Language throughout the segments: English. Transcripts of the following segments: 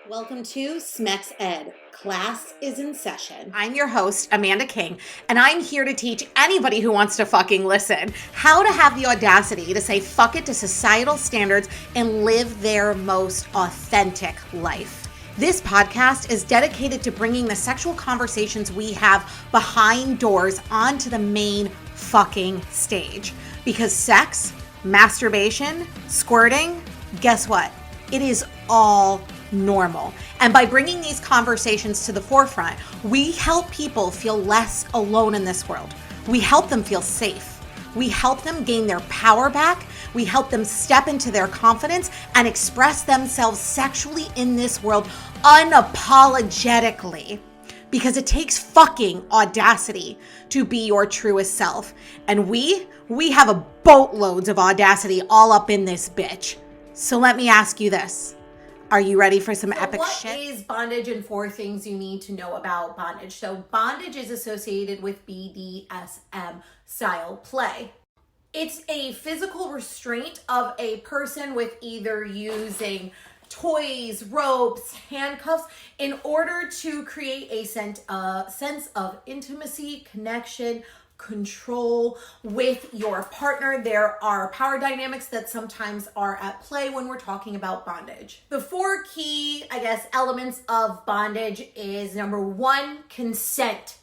Welcome to Smex Ed. Class is in session. I'm your host, Amanda King, and I'm here to teach anybody who wants to fucking listen how to have the audacity to say fuck it to societal standards and live their most authentic life. This podcast is dedicated to bringing the sexual conversations we have behind doors onto the main fucking stage. Because sex, masturbation, squirting, guess what? It is all normal. And by bringing these conversations to the forefront, we help people feel less alone in this world. We help them feel safe. We help them gain their power back. We help them step into their confidence and express themselves sexually in this world unapologetically. Because it takes fucking audacity to be your truest self. And we have a boatloads of audacity all up in this bitch. So let me ask you this. Are you ready for some epic shit? What is bondage and 4 things you need to know about bondage? So bondage is associated with BDSM style play. It's a physical restraint of a person with either using toys, ropes, handcuffs in order to create a sense of intimacy, connection, control with your partner. There are power dynamics that sometimes are at play when we're talking about bondage. The 4 key, elements of bondage is number 1, consent.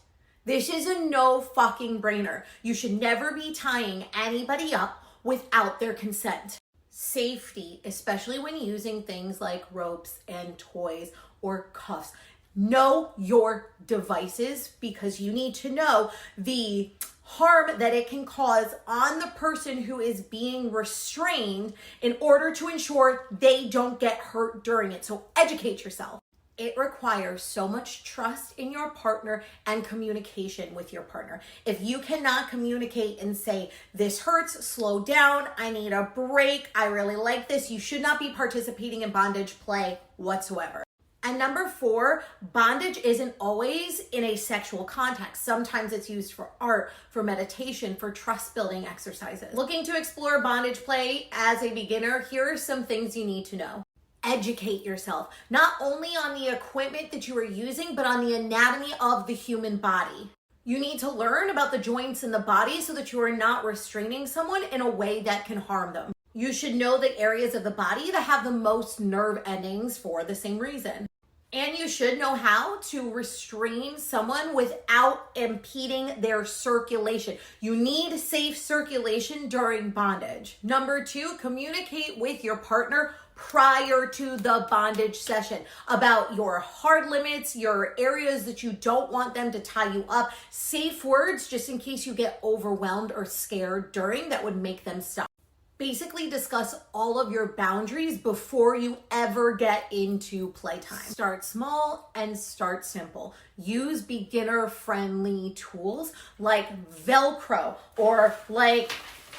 This is a no fucking brainer. You should never be tying anybody up without their consent. Safety, especially when using things like ropes and toys or cuffs. Know your devices because you need to know the harm that it can cause on the person who is being restrained in order to ensure they don't get hurt during it. So educate yourself. It requires so much trust in your partner and communication with your partner. If you cannot communicate and say, this hurts, slow down, I need a break, I really like this, you should not be participating in bondage play whatsoever. And number 4, bondage isn't always in a sexual context. Sometimes it's used for art, for meditation, for trust building exercises. Looking to explore bondage play as a beginner, here are some things you need to know. Educate yourself, not only on the equipment that you are using, but on the anatomy of the human body. You need to learn about the joints in the body so that you are not restraining someone in a way that can harm them. You should know the areas of the body that have the most nerve endings for the same reason. And you should know how to restrain someone without impeding their circulation. You need safe circulation during bondage. Number 2, communicate with your partner prior to the bondage session about your hard limits, your areas that you don't want them to tie you up, safe words just in case you get overwhelmed or scared during that would make them stop. Basically discuss all of your boundaries before you ever get into playtime. Start small and start simple. Use beginner-friendly tools like Velcro or like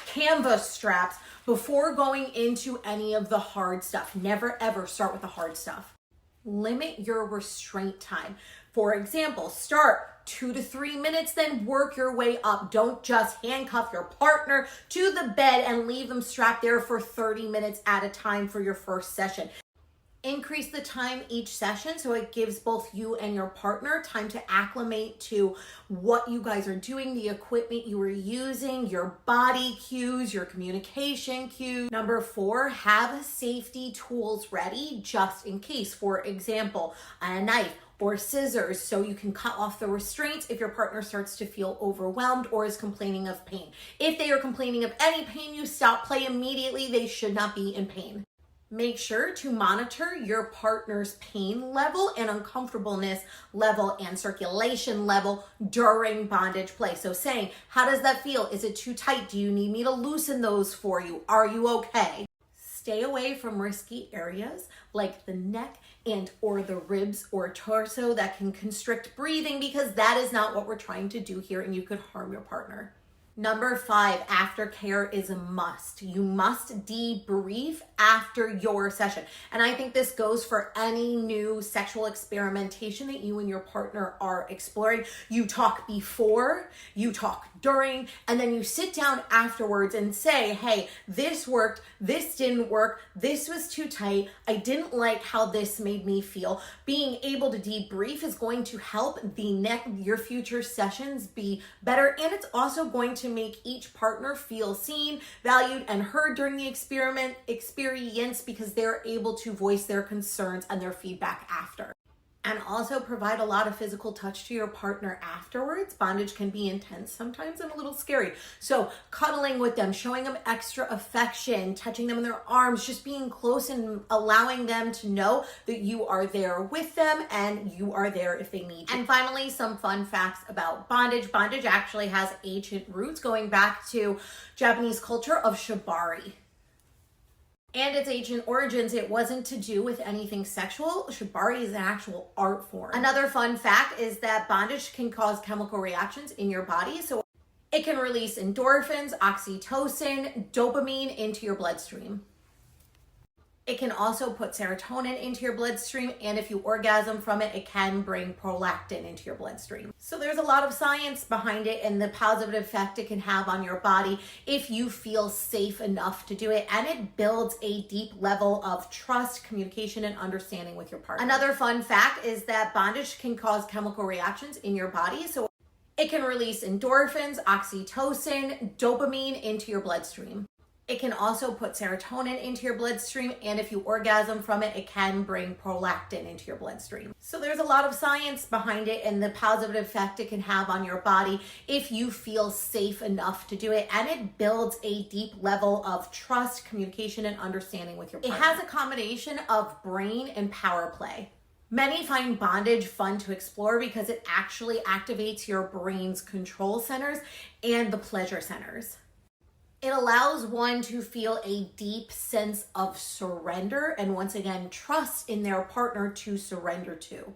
canvas straps before going into any of the hard stuff. Never ever start with the hard stuff. Limit your restraint time. For example, start 2 to 3 minutes, then work your way up. Don't just handcuff your partner to the bed and leave them strapped there for 30 minutes at a time for your first session. Increase the time each session so it gives both you and your partner time to acclimate to what you guys are doing, the equipment you are using, your body cues, your communication cues. Number 4, have safety tools ready just in case. For example, a knife or scissors so you can cut off the restraints if your partner starts to feel overwhelmed or is complaining of pain. If they are complaining of any pain, you stop play immediately. They should not be in pain. Make sure to monitor your partner's pain level and uncomfortableness level and circulation level during bondage play. So saying, how does that feel? Is it too tight? Do you need me to loosen those for you? Are you okay? Stay away from risky areas like the neck and or the ribs or torso that can constrict breathing because that is not what we're trying to do here and you could harm your partner. Number 5, aftercare is a must. You must debrief after your session. And I think this goes for any new sexual experimentation that you and your partner are exploring. You talk before, you talk during, and then you sit down afterwards and say, hey, this worked, this didn't work, this was too tight, I didn't like how this made me feel. Being able to debrief is going to help your future sessions be better, and it's also going to make each partner feel seen, valued, and heard during the experience because they're able to voice their concerns and their feedback after. And also provide a lot of physical touch to your partner afterwards. Bondage can be intense sometimes and a little scary. So cuddling with them, showing them extra affection, touching them in their arms, just being close and allowing them to know that you are there with them and you are there if they need you. And finally, some fun facts about bondage. Bondage actually has ancient roots going back to Japanese culture of shibari. And its ancient origins, it wasn't to do with anything sexual. Shibari is an actual art form. Another fun fact is that bondage can cause chemical reactions in your body. So it can release endorphins, oxytocin, dopamine into your bloodstream. It can also put serotonin into your bloodstream, and if you orgasm from it, it can bring prolactin into your bloodstream. So there's a lot of science behind it and the positive effect it can have on your body if you feel safe enough to do it, and it builds a deep level of trust, communication, and understanding with your partner. Another fun fact is that bondage can cause chemical reactions in your body. So it can release endorphins, oxytocin, dopamine into your bloodstream. It can also put serotonin into your bloodstream, and if you orgasm from it, it can bring prolactin into your bloodstream. So there's a lot of science behind it and the positive effect it can have on your body if you feel safe enough to do it, and it builds a deep level of trust, communication, and understanding with your partner. It has a combination of brain and power play. Many find bondage fun to explore because it actually activates your brain's control centers and the pleasure centers. It allows one to feel a deep sense of surrender and, once again, trust in their partner to surrender to.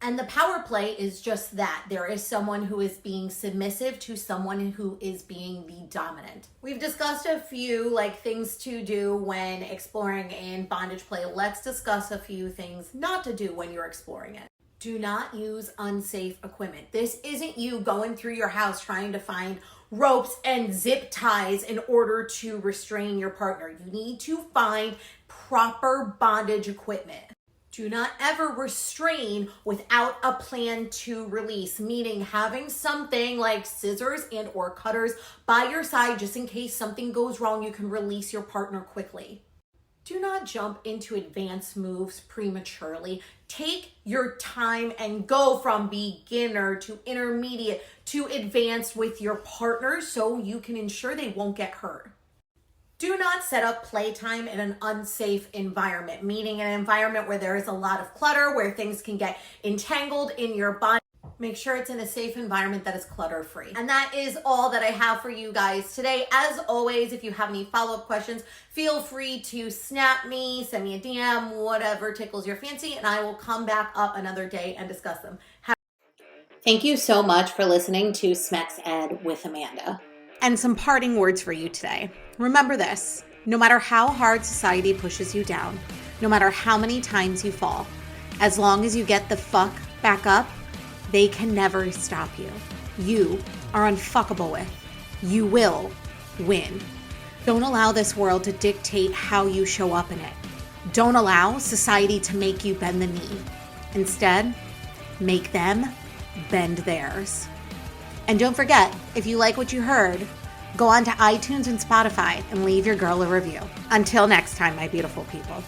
And the power play is just that. There is someone who is being submissive to someone who is being the dominant. We've discussed a few things to do when exploring in bondage play. Let's discuss a few things not to do when you're exploring it. Do not use unsafe equipment. This isn't you going through your house trying to find ropes and zip ties in order to restrain your partner. You need to find proper bondage equipment. Do not ever restrain without a plan to release, meaning having something like scissors and or cutters by your side just in case something goes wrong, you can release your partner quickly. Do not jump into advanced moves prematurely. Take your time and go from beginner to intermediate to advanced with your partner so you can ensure they won't get hurt. Do not set up playtime in an unsafe environment, meaning an environment where there is a lot of clutter, where things can get entangled in your body. Make sure it's in a safe environment that is clutter-free. And that is all that I have for you guys today. As always, if you have any follow-up questions, feel free to snap me, send me a DM, whatever tickles your fancy, and I will come back up another day and discuss them. Thank you so much for listening to Smex Ed with Amanda. And some parting words for you today. Remember this: no matter how hard society pushes you down, no matter how many times you fall, as long as you get the fuck back up, they can never stop you. You are unfuckable with. You will win. Don't allow this world to dictate how you show up in it. Don't allow society to make you bend the knee. Instead, make them bend theirs. And don't forget, if you like what you heard, go on to iTunes and Spotify and leave your girl a review. Until next time, my beautiful people.